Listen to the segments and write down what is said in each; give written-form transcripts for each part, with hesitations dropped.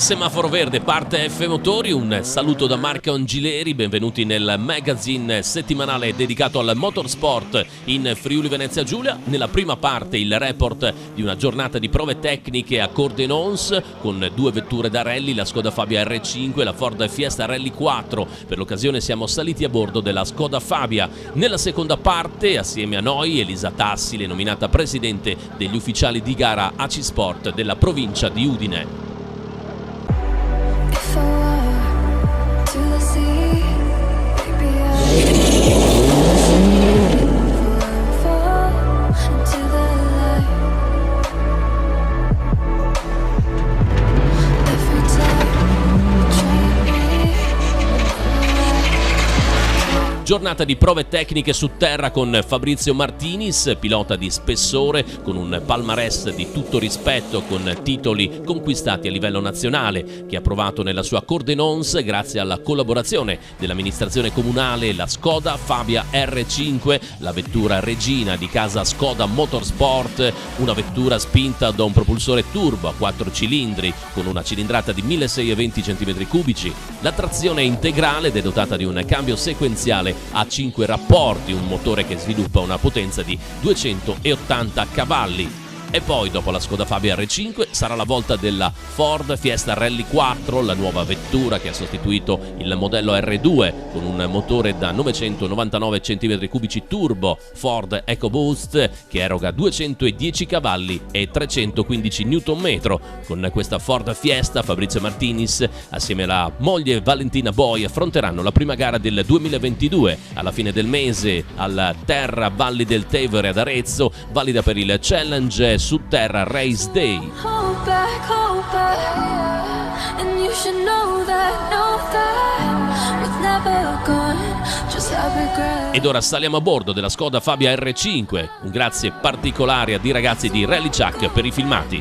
Semaforo verde, parte F Motori, un saluto da Marco Angileri, benvenuti nel magazine settimanale dedicato al motorsport in Friuli Venezia Giulia. Nella prima parte il report di una giornata di prove tecniche a Cordenons con due vetture da rally, la Skoda Fabia R5 e la Ford Fiesta Rally 4. Per l'occasione siamo saliti a bordo della Skoda Fabia. Nella seconda parte, assieme a noi, Elisa Tassile, nominata presidente degli ufficiali di gara ACI Sport della provincia di Udine. Giornata di prove tecniche su terra con Fabrizio Martinis, pilota di spessore con un palmarès di tutto rispetto, con titoli conquistati a livello nazionale, che ha provato nella sua Cordenons grazie alla collaborazione dell'amministrazione comunale e la Skoda Fabia R5, la vettura regina di casa Skoda Motorsport, una vettura spinta da un propulsore turbo a 4 cilindri con una cilindrata di 1620 cm3, la trazione integrale ed è dotata di un cambio sequenziale a 5 rapporti, un motore che sviluppa una potenza di 280 cavalli. E poi, dopo la Skoda Fabia R5, sarà la volta della Ford Fiesta Rally 4, la nuova vettura che ha sostituito il modello R2 con un motore da 999 cm3 turbo Ford EcoBoost che eroga 210 cavalli e 315 Nm. Con questa Ford Fiesta, Fabrizio Martinis, assieme alla moglie Valentina Boi, affronteranno la prima gara del 2022 alla fine del mese alla Terra Valli del Tevere ad Arezzo, valida per il Challenge su terra Race Day. Ed ora saliamo a bordo della Skoda Fabia R5. Un grazie particolare a dei ragazzi di Rally Chuck per i filmati.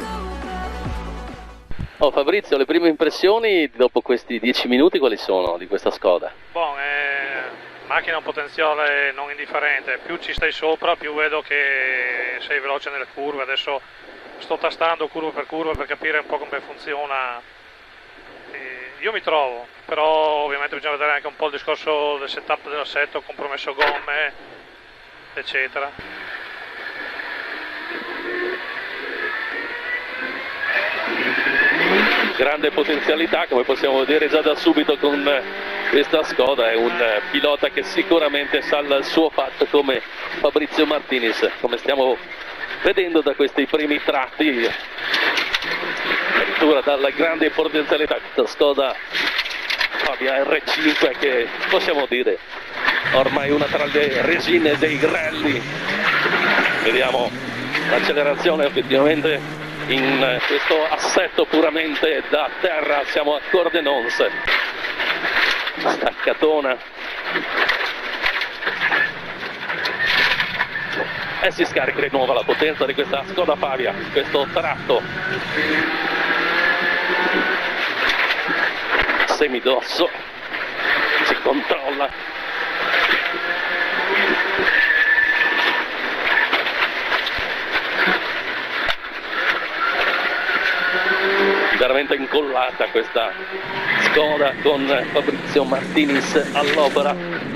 Oh Fabrizio, le prime impressioni dopo questi 10 minuti quali sono di questa Skoda? Macchina un potenziale non indifferente, più ci stai sopra più vedo che sei veloce nelle curve. Adesso sto tastando curva per capire un po' come funziona. Io mi trovo, però ovviamente bisogna vedere anche un po' il discorso del setup dell'assetto, compromesso gomme, eccetera. Grande potenzialità, come possiamo vedere già da subito con questa Skoda. È un pilota che sicuramente sa il suo fatto come Fabrizio Martinis, come stiamo vedendo da questi primi tratti, addirittura dalla grande potenzialità questa Skoda Fabia R5, che possiamo dire ormai una tra le regine dei rally. Vediamo l'accelerazione effettivamente in questo assetto puramente da terra. Siamo a Cordenons, staccatona, e si scarica di nuovo la potenza di questa Skoda Fabia, questo tratto semidosso, si controlla. Veramente incollata questa Skoda con Fabrizio Martinis all'opera.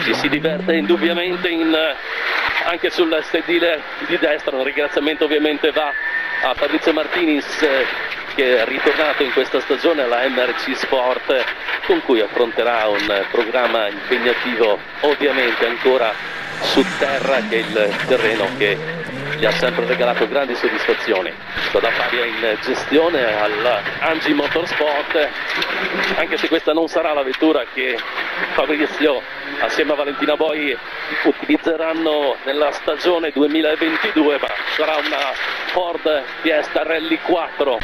Ci si diverte indubbiamente anche sul sedile di destra. Un ringraziamento ovviamente va a Fabrizio Martinis, che è ritornato in questa stagione alla MRC Sport, con cui affronterà un programma impegnativo ovviamente ancora su terra, che è il terreno che gli ha sempre regalato grandi soddisfazioni. Skoda Fabia in gestione all'Angi Motorsport, anche se questa non sarà la vettura che Fabrizio assieme a Valentina Boi utilizzeranno nella stagione 2022, ma sarà una Ford Fiesta Rally 4.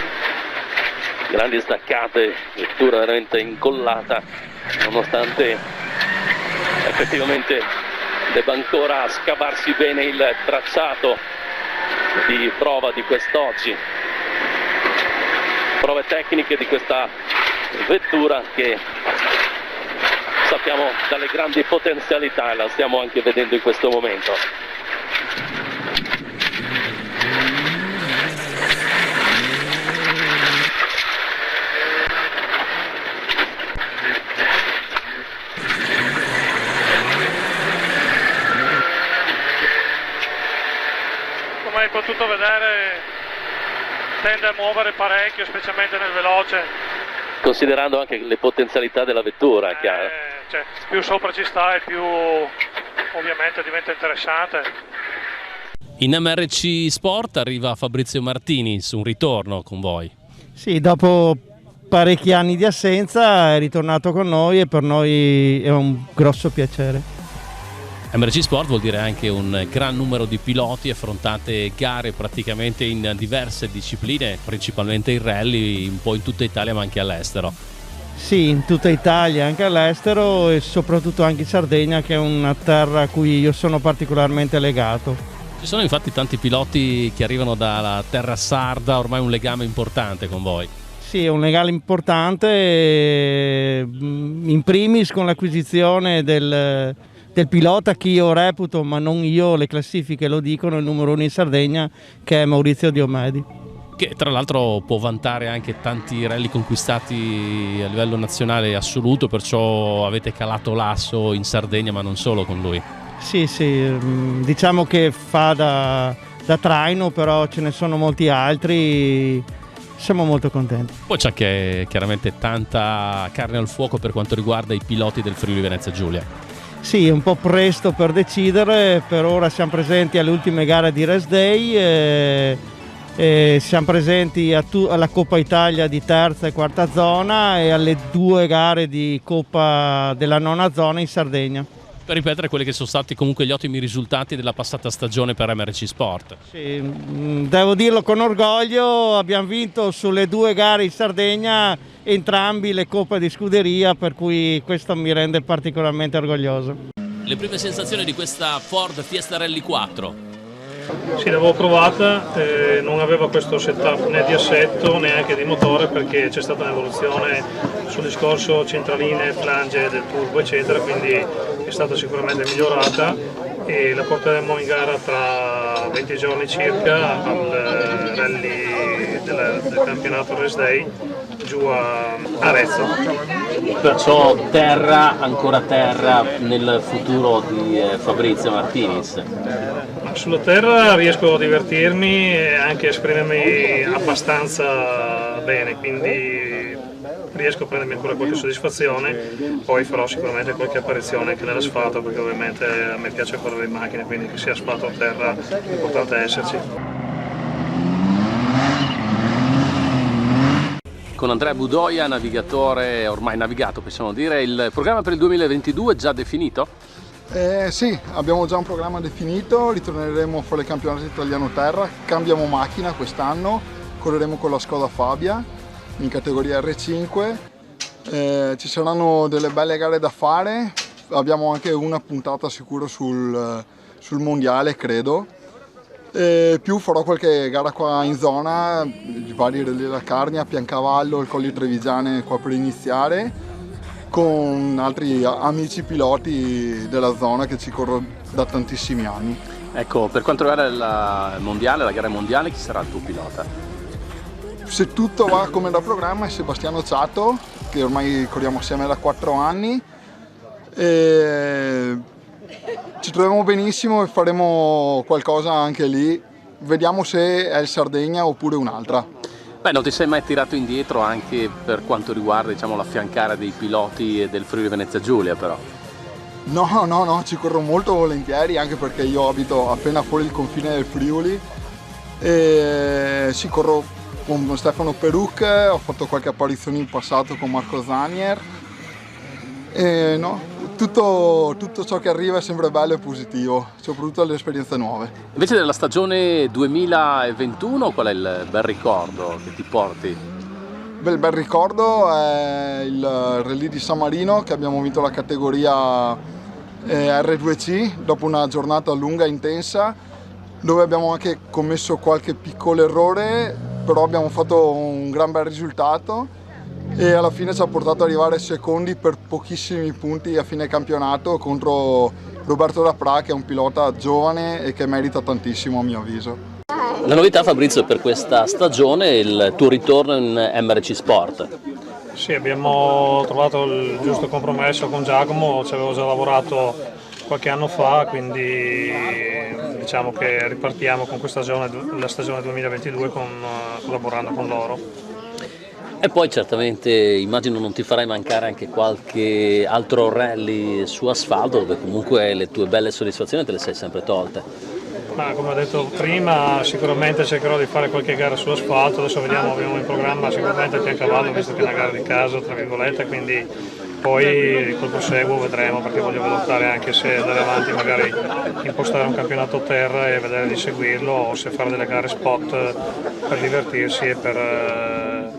Grandi staccate, vettura veramente incollata, nonostante effettivamente debba ancora scavarsi bene il tracciato di prova di quest'oggi, prove tecniche di questa vettura che sappiamo dalle grandi potenzialità, e la stiamo anche vedendo in questo momento. Come hai potuto vedere, tende a muovere parecchio, specialmente nel veloce. Considerando anche le potenzialità della vettura, è chiaro. Cioè, più sopra ci sta e più ovviamente diventa interessante. In MRC Sport arriva Fabrizio Martinis, un ritorno con voi. Sì, dopo parecchi anni di assenza è ritornato con noi e per noi è un grosso piacere. MRC Sport vuol dire anche un gran numero di piloti, affrontate gare praticamente in diverse discipline, principalmente il rally, un po' in tutta Italia ma anche all'estero. Sì, in tutta Italia, anche all'estero e soprattutto anche in Sardegna, che è una terra a cui io sono particolarmente legato. Ci sono infatti tanti piloti che arrivano dalla terra sarda, ormai un legame importante con voi. Sì, è un legame importante, in primis con l'acquisizione del pilota che io reputo, ma non io, le classifiche lo dicono, il numero 1 in Sardegna, che è Maurizio Diomedi. Che tra l'altro può vantare anche tanti rally conquistati a livello nazionale assoluto, perciò avete calato l'asso in Sardegna, ma non solo con lui. Sì, diciamo che fa da traino, però ce ne sono molti altri, siamo molto contenti. Poi c'è anche chiaramente tanta carne al fuoco per quanto riguarda i piloti del Friuli Venezia Giulia. Sì, è un po' presto per decidere, per ora siamo presenti alle ultime gare di Race Day, siamo presenti alla Coppa Italia di terza e quarta zona e alle 2 gare di Coppa della nona zona in Sardegna. Per ripetere quelli che sono stati comunque gli ottimi risultati della passata stagione per MRC Sport. Sì, devo dirlo con orgoglio, abbiamo vinto sulle 2 gare in Sardegna entrambi le coppe di scuderia, per cui questo mi rende particolarmente orgoglioso. Le prime sensazioni di questa Ford Fiesta Rally 4? Sì, l'avevo provata, non aveva questo setup né di assetto neanche di motore, perché c'è stata un'evoluzione sul discorso centraline, flange del turbo eccetera, quindi è stata sicuramente migliorata e la porteremo in gara tra 20 giorni circa al rally del campionato Race Day giù a Arezzo. Perciò terra, ancora terra nel futuro di Fabrizio Martinis. Sulla terra riesco a divertirmi e anche a esprimermi abbastanza bene, quindi riesco a prendermi ancora qualche soddisfazione, poi farò sicuramente qualche apparizione anche nell'asfalto, perché ovviamente a me piace correre in macchina, quindi che sia asfalto o terra l'importante è esserci. Con Andrea Budoia, navigatore, ormai navigato possiamo dire, il programma per il 2022 è già definito? Sì, abbiamo già un programma definito, ritorneremo a fare il campionato italiano terra, cambiamo macchina quest'anno, correremo con la Skoda Fabia in categoria R5, ci saranno delle belle gare da fare, abbiamo anche una puntata sicuro sul mondiale credo, più farò qualche gara qua in zona, i vari relè della Carnia, Piancavallo, il Colli Trevigiane qua per iniziare, con altri amici piloti della zona che ci corro da tantissimi anni. Ecco, per quanto riguarda il mondiale, la gara mondiale, chi sarà il tuo pilota? Se tutto va come da programma è Sebastiano Ciato, che ormai corriamo assieme da 4 anni. Ci troviamo benissimo e faremo qualcosa anche lì. Vediamo se è il Sardegna oppure un'altra. Beh, non ti sei mai tirato indietro anche per quanto riguarda, diciamo, l'affiancare dei piloti del Friuli Venezia Giulia, però? No, ci corro molto volentieri, anche perché io abito appena fuori il confine del Friuli e sì, corro con Stefano Peruc, ho fatto qualche apparizione in passato con Marco Zanier e no, tutto ciò che arriva è sempre bello e positivo, soprattutto le esperienze nuove. Invece della stagione 2021 qual è il bel ricordo che ti porti? Beh, il bel ricordo è il Rally di San Marino, che abbiamo vinto la categoria R2C dopo una giornata lunga e intensa dove abbiamo anche commesso qualche piccolo errore, però abbiamo fatto un gran bel risultato e alla fine ci ha portato ad arrivare secondi per pochissimi punti a fine campionato contro Roberto Dapra, che è un pilota giovane e che merita tantissimo a mio avviso. La novità, Fabrizio, per questa stagione è il tuo ritorno in MRC Sport. Sì, abbiamo trovato il giusto compromesso con Giacomo, ci avevo già lavorato qualche anno fa, quindi diciamo che ripartiamo con questa stagione, la stagione 2022 collaborando con loro. E poi certamente immagino non ti farai mancare anche qualche altro rally su asfalto, dove comunque le tue belle soddisfazioni te le sei sempre tolte. Ma come ho detto prima, sicuramente cercherò di fare qualche gara su asfalto, adesso vediamo, abbiamo in programma sicuramente il Piancavallo, visto che è una gara di caso, tra virgolette, quindi poi col proseguo vedremo, perché voglio valutare anche se andare avanti, magari impostare un campionato terra e vedere di seguirlo, o se fare delle gare spot per divertirsi e per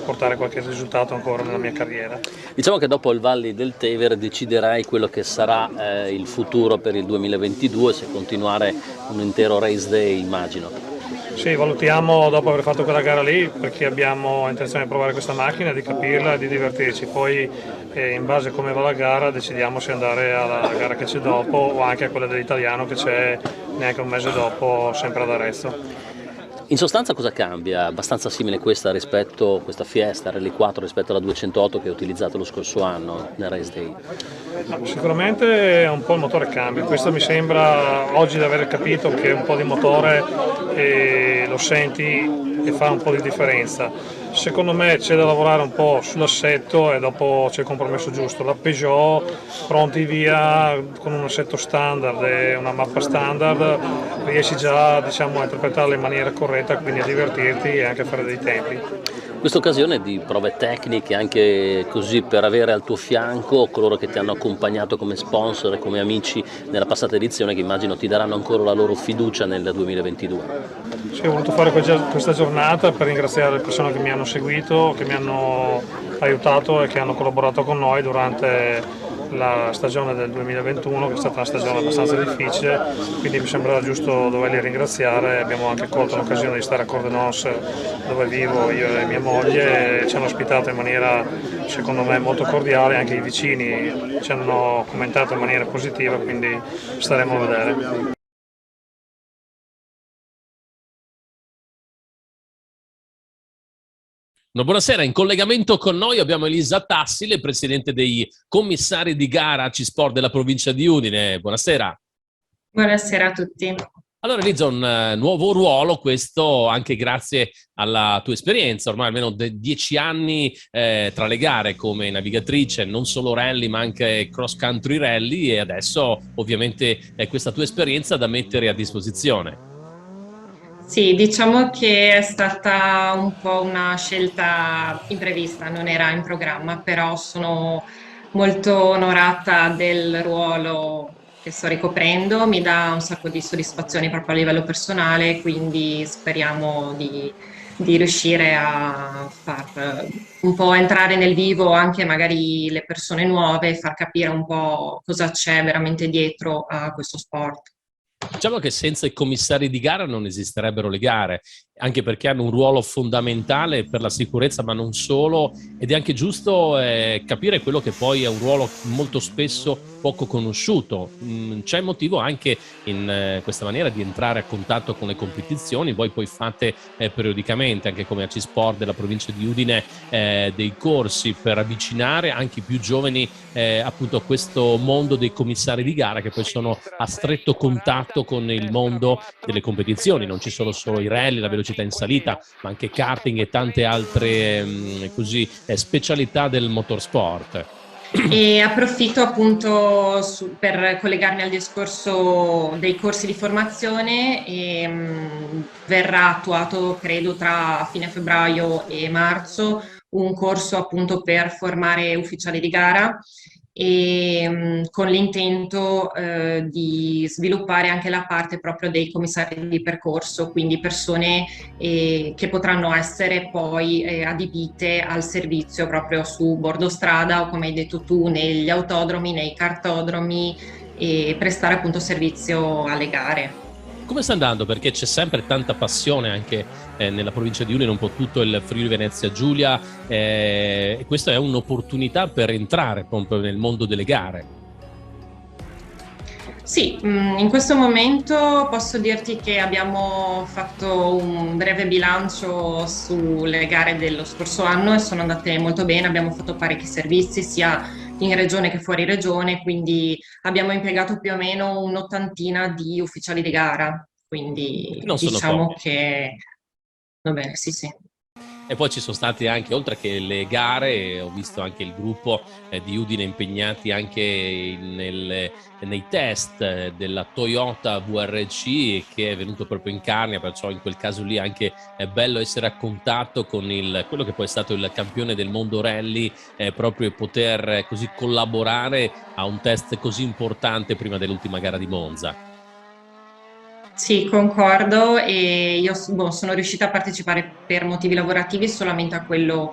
portare qualche risultato ancora nella mia carriera. Diciamo che dopo il Valli del Tevere deciderai quello che sarà il futuro per il 2022, se continuare un intero race day, immagino. Sì, valutiamo dopo aver fatto quella gara lì, perché abbiamo intenzione di provare questa macchina, di capirla e di divertirci, poi in base a come va la gara decidiamo se andare alla gara che c'è dopo o anche a quella dell'italiano che c'è neanche un mese dopo, sempre ad Arezzo. In sostanza cosa cambia? Abbastanza simile questa Fiesta Rally 4 rispetto alla 208 che ho utilizzato lo scorso anno nel Race Day? Sicuramente un po' il motore cambia, questo mi sembra oggi di aver capito che un po' di motore lo senti e fa un po' di differenza. Secondo me c'è da lavorare un po' sull'assetto e dopo c'è il compromesso giusto. La Peugeot pronti via con un assetto standard e una mappa standard riesci già, diciamo, a interpretarla in maniera corretta, quindi a divertirti e anche a fare dei tempi. Questa occasione di prove tecniche, anche così per avere al tuo fianco coloro che ti hanno accompagnato come sponsor e come amici nella passata edizione, che immagino ti daranno ancora la loro fiducia nel 2022. Sì, ho voluto fare questa giornata per ringraziare le persone che mi hanno seguito, che mi hanno aiutato e che hanno collaborato con noi durante la stagione del 2021, che è stata una stagione abbastanza difficile, quindi mi sembrava giusto doverli ringraziare. Abbiamo anche colto l'occasione di stare a Cordenons, dove vivo io e mia moglie, e ci hanno ospitato in maniera secondo me molto cordiale, anche i vicini ci hanno commentato in maniera positiva, quindi staremo a vedere. Buonasera, in collegamento con noi abbiamo Elisa Tassile, presidente dei commissari di gara C-Sport della provincia di Udine. Buonasera. Buonasera a tutti. Allora Elisa, un nuovo ruolo, questo anche grazie alla tua esperienza, ormai almeno 10 anni tra le gare come navigatrice, non solo rally ma anche cross country rally, e adesso ovviamente è questa tua esperienza da mettere a disposizione. Sì, diciamo che è stata un po' una scelta imprevista, non era in programma, però sono molto onorata del ruolo che sto ricoprendo, mi dà un sacco di soddisfazioni proprio a livello personale, quindi speriamo di riuscire a far un po' entrare nel vivo anche magari le persone nuove, far capire un po' cosa c'è veramente dietro a questo sport. Diciamo che senza i commissari di gara non esisterebbero le gare, anche perché hanno un ruolo fondamentale per la sicurezza, ma non solo, ed è anche giusto capire quello che poi è un ruolo molto spesso poco conosciuto. C'è motivo anche in questa maniera di entrare a contatto con le competizioni, voi poi fate periodicamente, anche come AC Sport della provincia di Udine, dei corsi per avvicinare anche i più giovani appunto a questo mondo dei commissari di gara, che poi sono a stretto contatto con il mondo delle competizioni. Non ci sono solo i rally, la velocità in salita, ma anche karting e tante altre specialità del motorsport. E approfitto appunto per collegarmi al discorso dei corsi di formazione. Verrà attuato, credo, tra fine febbraio e marzo un corso appunto per formare ufficiali di gara, e con l'intento di sviluppare anche la parte proprio dei commissari di percorso, quindi persone che potranno essere poi adibite al servizio proprio su bordo strada o, come hai detto tu, negli autodromi, nei kartodromi, e prestare appunto servizio alle gare. Come sta andando? Perché c'è sempre tanta passione anche nella provincia di Udine, un po' tutto il Friuli Venezia Giulia, e questa è un'opportunità per entrare proprio nel mondo delle gare. Sì, in questo momento posso dirti che abbiamo fatto un breve bilancio sulle gare dello scorso anno e sono andate molto bene, abbiamo fatto parecchi servizi sia in regione che fuori regione, quindi abbiamo impiegato più o meno un'ottantina di ufficiali di gara, quindi Non sono diciamo pochi. che va bene, sì, sì. E poi ci sono stati anche, oltre che le gare, ho visto anche il gruppo di Udine impegnati anche nei test della Toyota VRC, che è venuto proprio in Carnia, perciò in quel caso lì anche è bello essere a contatto con quello che poi è stato il campione del mondo rally, proprio poter così collaborare a un test così importante prima dell'ultima gara di Monza. Sì, concordo e io sono riuscita a partecipare per motivi lavorativi solamente a quello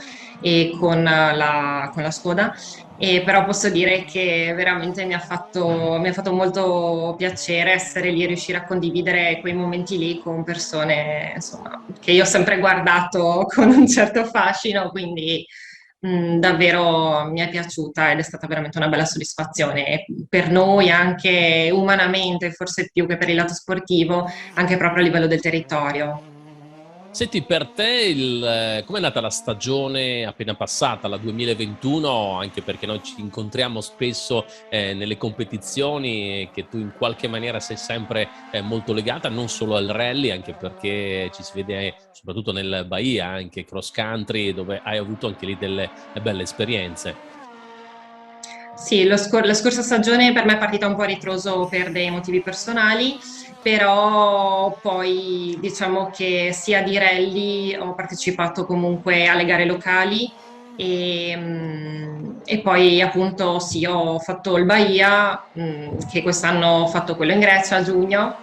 con la Skoda, però posso dire che veramente mi ha fatto molto piacere essere lì e riuscire a condividere quei momenti lì con persone, insomma, che io ho sempre guardato con un certo fascino, quindi davvero mi è piaciuta ed è stata veramente una bella soddisfazione e per noi anche umanamente, forse più che per il lato sportivo, anche proprio a livello del territorio. Senti, per te com'è andata la stagione appena passata, la 2021, anche perché noi ci incontriamo spesso nelle competizioni e che tu in qualche maniera sei sempre molto legata, non solo al rally, anche perché ci si vede soprattutto nel Bahia, anche cross country, dove hai avuto anche lì delle belle esperienze. Sì, la scorsa stagione per me è partita un po' a ritroso per dei motivi personali, però poi diciamo che sia di rally ho partecipato comunque alle gare locali e poi appunto sì, ho fatto il Bahia, che quest'anno ho fatto quello in Grecia a giugno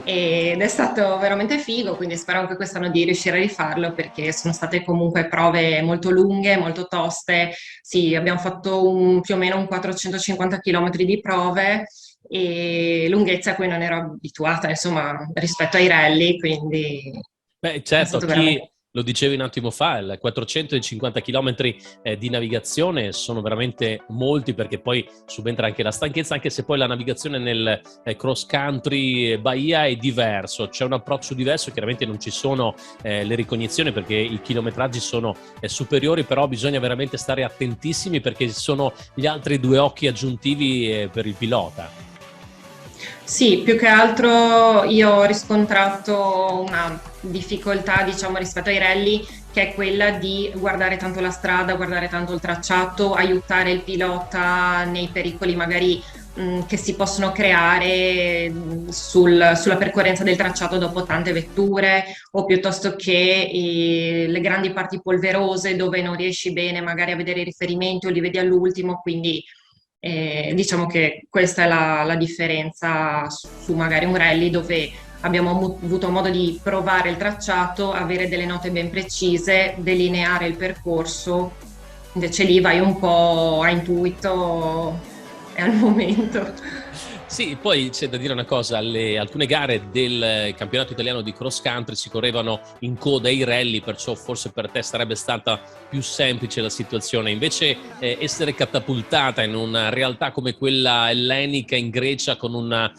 ed è stato veramente figo, quindi spero anche quest'anno di riuscire a rifarlo perché sono state comunque prove molto lunghe, molto toste. Sì, abbiamo fatto più o meno un 450 km di prove e lunghezza a cui non ero abituata, insomma, rispetto ai rally, quindi Beh, è certo, stato veramente... chi lo dicevi un attimo fa, il 450 km di navigazione sono veramente molti perché poi subentra anche la stanchezza, anche se poi la navigazione nel cross country Bahia è diverso, c'è un approccio diverso, chiaramente non ci sono le ricognizioni perché i chilometraggi sono superiori, però bisogna veramente stare attentissimi perché sono gli altri due occhi aggiuntivi per il pilota. Sì, più che altro io ho riscontrato una difficoltà, diciamo, rispetto ai rally, che è quella di guardare tanto la strada, guardare tanto il tracciato, aiutare il pilota nei pericoli magari che si possono creare sulla percorrenza del tracciato dopo tante vetture o piuttosto che le grandi parti polverose dove non riesci bene magari a vedere i riferimenti o li vedi all'ultimo, quindi diciamo che questa è la differenza su magari un rally dove abbiamo avuto modo di provare il tracciato, avere delle note ben precise, delineare il percorso, invece lì vai un po' a intuito e al momento. Sì, poi c'è da dire una cosa, alcune gare del campionato italiano di cross country si correvano in coda ai rally, perciò forse per te sarebbe stata più semplice la situazione. Invece essere catapultata in una realtà come quella ellenica in Grecia con una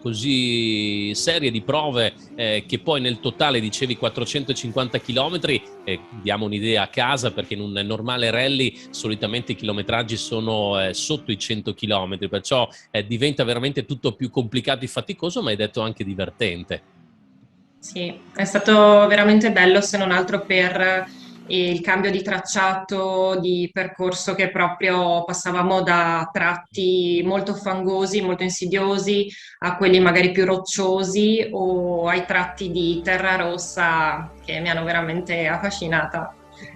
così serie di prove che poi nel totale dicevi 450 km, diamo un'idea a casa perché in un normale rally solitamente i chilometraggi sono sotto i 100 km, perciò diventa veramente tutto più complicato e faticoso, ma hai detto anche divertente. Sì, è stato veramente bello, se non altro per il cambio di tracciato, di percorso che proprio passavamo da tratti molto fangosi, molto insidiosi, a quelli magari più rocciosi o ai tratti di terra rossa che mi hanno veramente affascinata.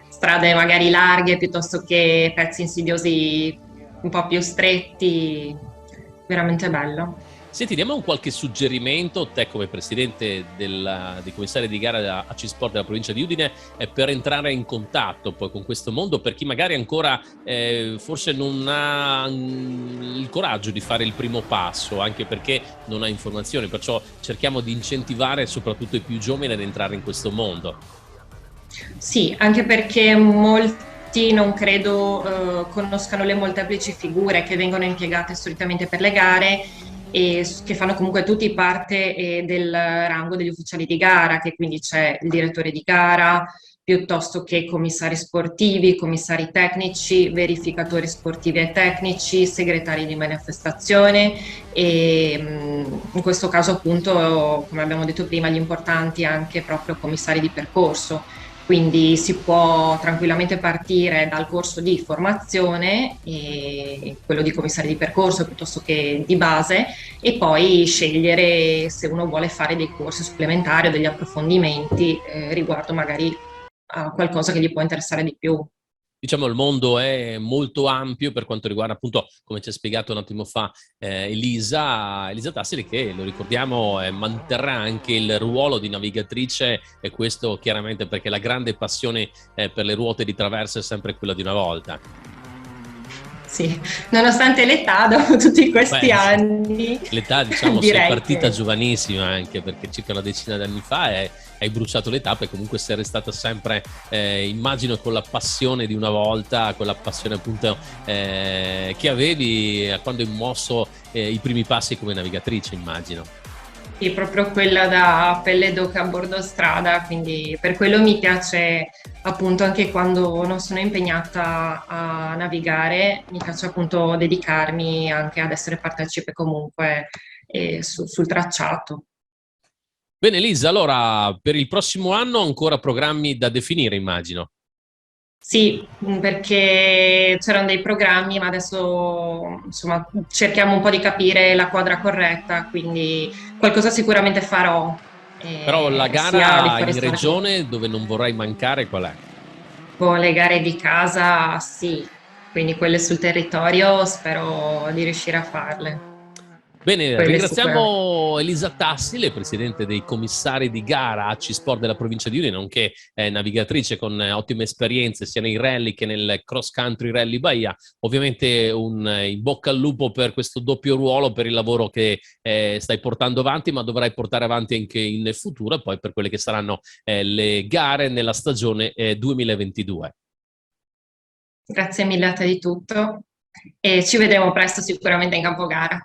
Strade magari larghe piuttosto che pezzi insidiosi un po' più stretti, veramente bello. Senti, diamo un qualche suggerimento, te come presidente dei commissari di gara AC Sport della provincia di Udine, per entrare in contatto poi con questo mondo, per chi magari ancora forse non ha il coraggio di fare il primo passo, anche perché non ha informazioni, perciò cerchiamo di incentivare soprattutto i più giovani ad entrare in questo mondo. Sì, anche perché molti non credo conoscano le molteplici figure che vengono impiegate solitamente per le gare e che fanno comunque tutti parte del rango degli ufficiali di gara, che quindi c'è il direttore di gara, piuttosto che commissari sportivi, commissari tecnici, verificatori sportivi e tecnici, segretari di manifestazione e in questo caso appunto, come abbiamo detto prima, gli importanti anche proprio commissari di percorso. Quindi si può tranquillamente partire dal corso di formazione, quello di commissari di percorso piuttosto che di base, e poi scegliere se uno vuole fare dei corsi supplementari o degli approfondimenti riguardo magari a qualcosa che gli può interessare di più. Diciamo il mondo è molto ampio per quanto riguarda appunto, come ci ha spiegato un attimo fa Elisa Tassili, che lo ricordiamo manterrà anche il ruolo di navigatrice, e questo chiaramente perché la grande passione per le ruote di traverso è sempre quella di una volta. Sì, nonostante l'età, dopo tutti questi anni. L'età, diciamo, sei partita giovanissima, anche perché circa una decina d'anni fa hai bruciato le tappe, e comunque sei restata sempre, immagino, con la passione di una volta, con la passione appunto che avevi quando hai mosso i primi passi come navigatrice, immagino. Sì, proprio quella da pelle d'oca a bordo strada, quindi per quello mi piace appunto anche quando non sono impegnata a navigare, mi piace appunto dedicarmi anche ad essere partecipe comunque sul tracciato. Bene Elisa, allora per il prossimo anno ancora programmi da definire, immagino. Sì, perché c'erano dei programmi, ma adesso insomma cerchiamo un po' di capire la quadra corretta, quindi qualcosa sicuramente farò. Però la gara in regione dove non vorrai mancare qual è? Con le gare di casa sì, quindi quelle sul territorio spero di riuscire a farle. Bene, ringraziamo Elisa Tassili, presidente dei commissari di gara AC Sport della provincia di Udine, nonché navigatrice con ottime esperienze sia nei rally che nel cross country rally Bahia. Ovviamente un in bocca al lupo per questo doppio ruolo, per il lavoro che stai portando avanti, ma dovrai portare avanti anche in futuro, e poi per quelle che saranno le gare nella stagione 2022. Grazie mille a te di tutto e ci vedremo presto sicuramente in campo gara.